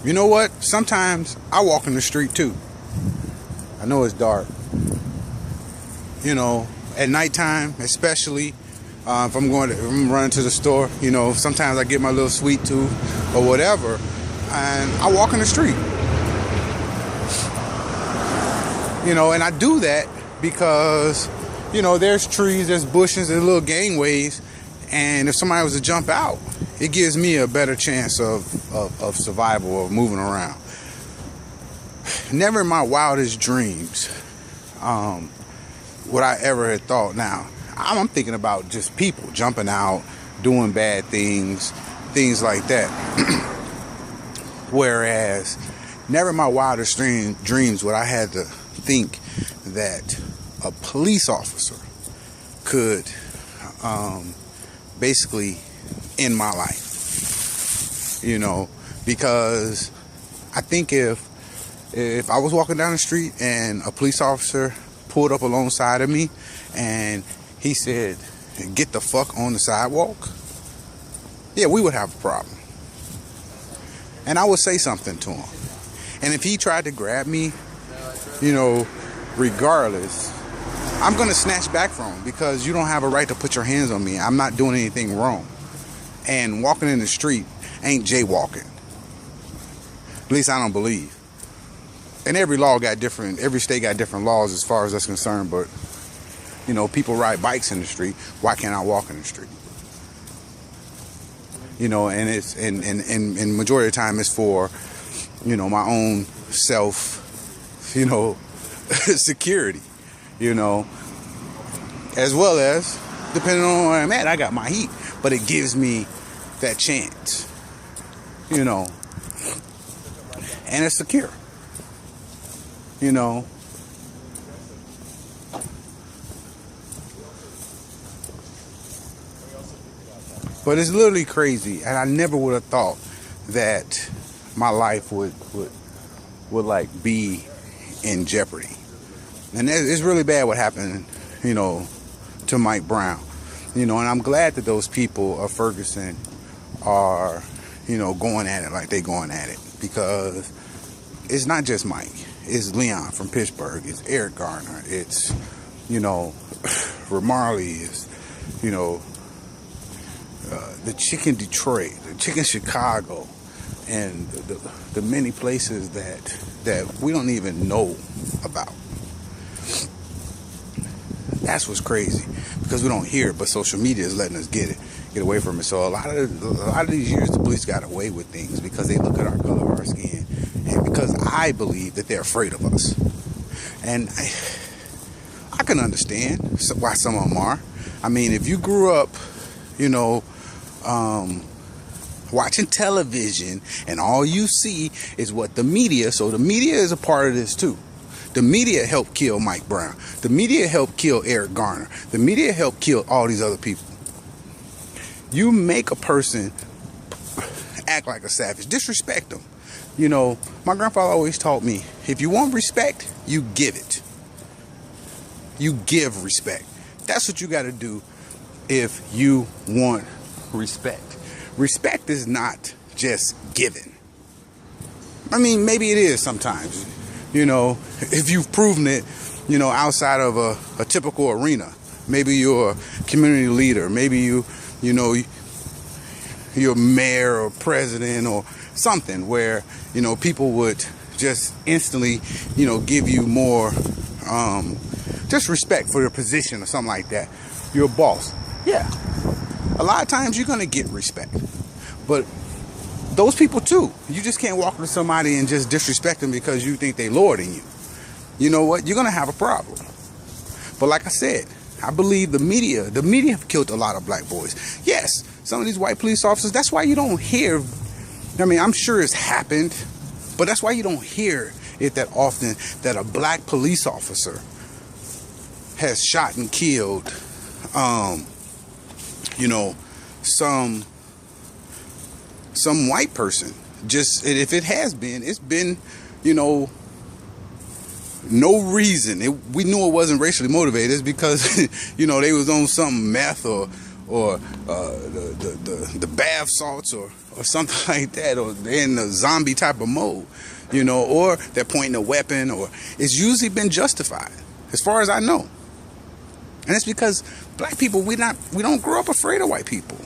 You know what? Sometimes I walk in the street too. I know it's dark. You know, at nighttime, especially if I'm running to the store. You know, sometimes I get my little sweet tooth or whatever, and I walk in the street. You know, and I do that because, you know, there's trees, there's bushes, there's little gangways, and if somebody was to jump out, it gives me a better chance of survival or moving around. Never in my wildest dreams would I ever have thought. Now, I'm thinking about just people jumping out, doing bad things, things like that. Whereas, never in my wildest dreams would I had to think that a police officer could basically end my life. You know, because I think if I was walking down the street and a police officer pulled up alongside of me and he said, "Get the fuck on the sidewalk," yeah, we would have a problem. And I would say something to him. And if he tried to grab me, you know, regardless, I'm going to snatch back from him because you don't have a right to put your hands on me. I'm not doing anything wrong. And walking in the street ain't jaywalking. At least I don't believe. And every state got different laws as far as that's concerned, but, you know, people ride bikes in the street. Why can't I walk in the street? You know, and it's, and majority of the time it's for, you know, my own self, you know, security, you know, as well as, depending on where I'm at, I got my heat, but it gives me that chance, you know, and it's secure, you know. But it's literally crazy, and I never would have thought that my life would like be in jeopardy. And it's really bad what happened, you know, to Mike Brown. You know, and I'm glad that those people of Ferguson are, you know, going at it like they going at it, because it's not just Mike. It's Leon from Pittsburgh. It's Eric Garner. It's, you know, Ramarley. It's, you know, the chick in Detroit, the chick in Chicago, and the many places that we don't even know about. That's what's crazy, because we don't hear it, but social media is letting us get away from it. So a lot of these years, the police got away with things because they look at our color of our skin, and because I believe that they're afraid of us. And I can understand why some of them are. I mean, if you grew up, you know, watching television and all you see is what the media, so the media is a part of this too. The media helped kill Mike Brown. The media helped kill Eric Garner. The media helped kill all these other people. You make a person act like a savage, disrespect them. You know, my grandfather always taught me, if you want respect, you give it. You give respect. That's what you got to do if you want respect. Respect is not just given. I mean, maybe it is sometimes, you know, if you've proven it, you know, outside of a typical arena. Maybe you're a community leader. Maybe you know, you're mayor or president or something where, you know, people would just instantly, you know, give you more just respect for your position or something like that. You're a boss. Yeah. A lot of times you're going to get respect. But those people too, you just can't walk up to somebody and just disrespect them because you think they lower than you. You know what? You're going to have a problem. But like I said, I believe the media have killed a lot of black boys. Yes, some of these white police officers, that's why you don't hear, I mean, I'm sure it's happened, but that's why you don't hear it that often that a black police officer has shot and killed, you know, some white person. Just, if it has been, it's been, you know, no reason. We knew it wasn't racially motivated. It's because, you know, they was on some meth or or the bath salts or something like that, or they're in the zombie type of mode, or they're pointing a weapon, or it's usually been justified, as far as I know. And it's because black people, we don't grow up afraid of white people.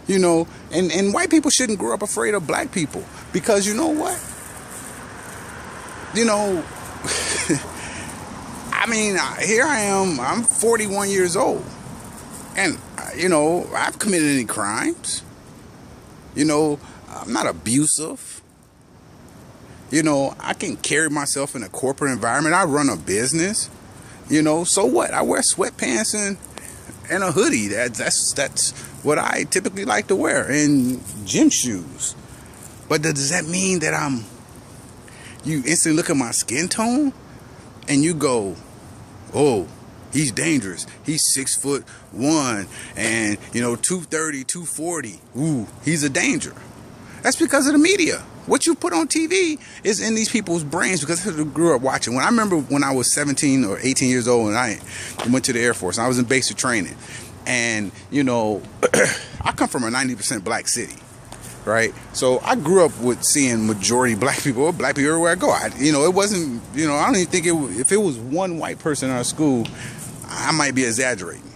And white people shouldn't grow up afraid of black people, because you know what? I mean, here I am, I'm 41 years old, and, I've committed any crimes. I'm not abusive. I can carry myself in a corporate environment. I run a business, so what? I wear sweatpants and a hoodie. That's what I typically like to wear, and gym shoes. But does that mean that you instantly look at my skin tone and you go, oh, he's dangerous. He's 6'1" and 230, 240. Ooh, he's a danger. That's because of the media. What you put on TV is in these people's brains, because they grew up watching. I remember when I was 17 or 18 years old, and I went to the Air Force, and I was in basic training. And, I come from a 90% black city, right? So I grew up with seeing majority black people everywhere I go. It wasn't, I don't even think if it was one white person in our school, I might be exaggerating,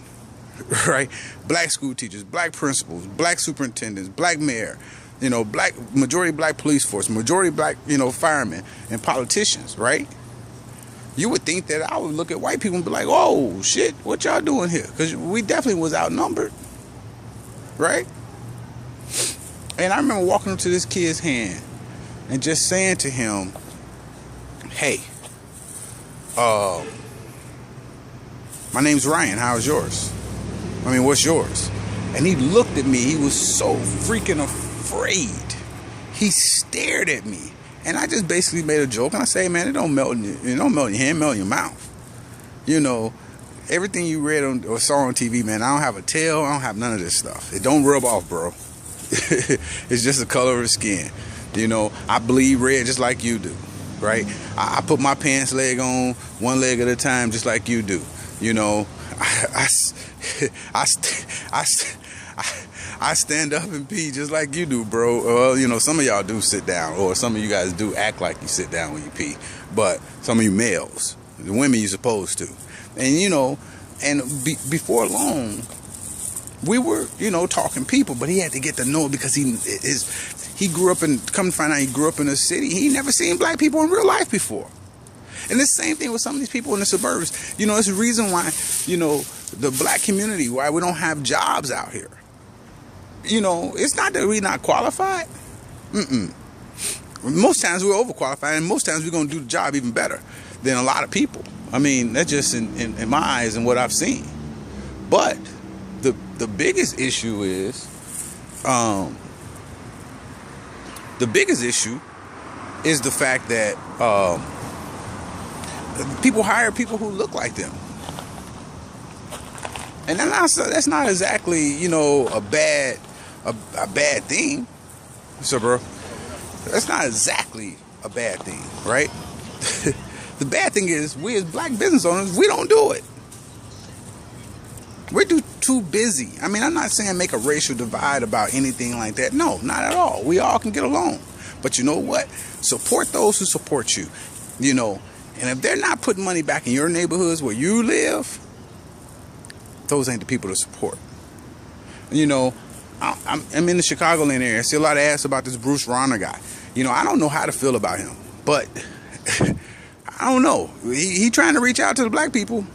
right? Black school teachers, black principals, black superintendents, black mayor, majority black police force, majority black, firemen and politicians, right? You would think that I would look at white people and be like, oh, shit, what y'all doing here? Because we definitely was outnumbered, right? And I remember walking up to this kid's hand and just saying to him, hey, my name's Ryan, how's yours? What's yours? And he looked at me, he was so freaking afraid. He stared at me. And I just basically made a joke, and I say, man, it don't melt in your hand, melt in your mouth. Everything you read or saw on TV, man, I don't have a tail, I don't have none of this stuff. It don't rub off, bro. It's just the color of the skin. I bleed red just like you do, right? I put my pants leg on one leg at a time just like you do. I stand up and pee just like you do, bro. Well, some of y'all do sit down, or some of you guys do act like you sit down when you pee. But some of you males, the women, you supposed to. And before long, we were, talking people, but he had to get to know it, because he grew up come to find out he grew up in a city. He never seen black people in real life before. And the same thing with some of these people in the suburbs. It's the reason why, the black community, why we don't have jobs out here. It's not that we're not qualified. Most times we're overqualified, and most times we're going to do the job even better than a lot of people. That's just in my eyes and what I've seen. But the biggest issue is, the fact that people hire people who look like them. And that's not exactly, a bad thing. So, bro, that's not exactly a bad thing, right? The bad thing is, we as black business owners, we don't do it. We're too busy. I'm not saying make a racial divide about anything like that. No, not at all. We all can get along. But you know what? Support those who support you. And if they're not putting money back in your neighborhoods where you live, those ain't the people to support. I'm in the Chicagoland area. I see a lot of ass about this Bruce Rauner guy. I don't know how to feel about him, but I don't know. He trying to reach out to the black people.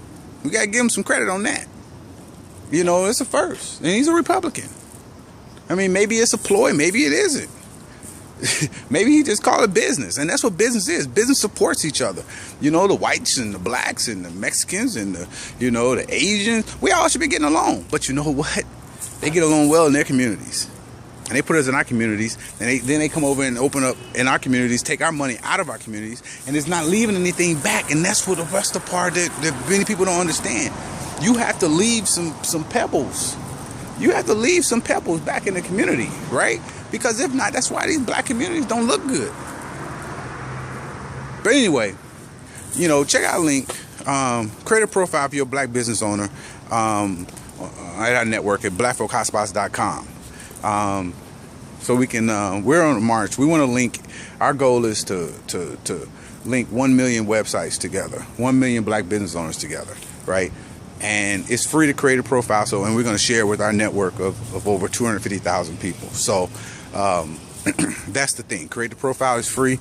We got to give him some credit on that. It's a first. And he's a Republican. Maybe it's a ploy. Maybe it isn't. Maybe he just call it business. And that's what business is. Business supports each other. The whites and the blacks and the Mexicans and the Asians. We all should be getting along. But you know what? They get along well in their communities. And they put us in our communities. And then they come over and open up in our communities, take our money out of our communities. And it's not leaving anything back. And that's what the rest of the part that many people don't understand. You have to leave some pebbles. You have to leave some pebbles back in the community, right? Because if not, that's why these black communities don't look good. But anyway, check out a link. Create a profile for your black business owner. at our network at blackfolkhotspots.com. So we can, we're on a march. We want to link, our goal is to link 1 million websites together, 1 million black business owners together, right? And it's free to create a profile. So, and we're going to share with our network of over 250,000 people. So that's the thing. Create the profile is free.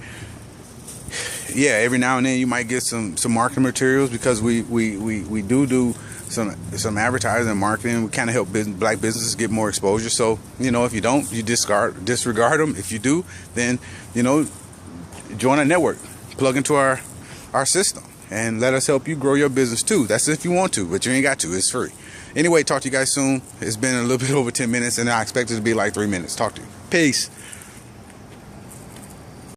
Yeah, every now and then you might get some marketing materials, because we do some advertising and marketing. We kind of help black businesses get more exposure. So, you know, if you don't, you disregard them. If you do, then, you know, join our network, plug into our system, and let us help you grow your business too. That's if you want to, but you ain't got to. It's free. Anyway, talk to you guys soon. It's been a little bit over 10 minutes, and I expect it to be like 3 minutes. Talk to you. Peace.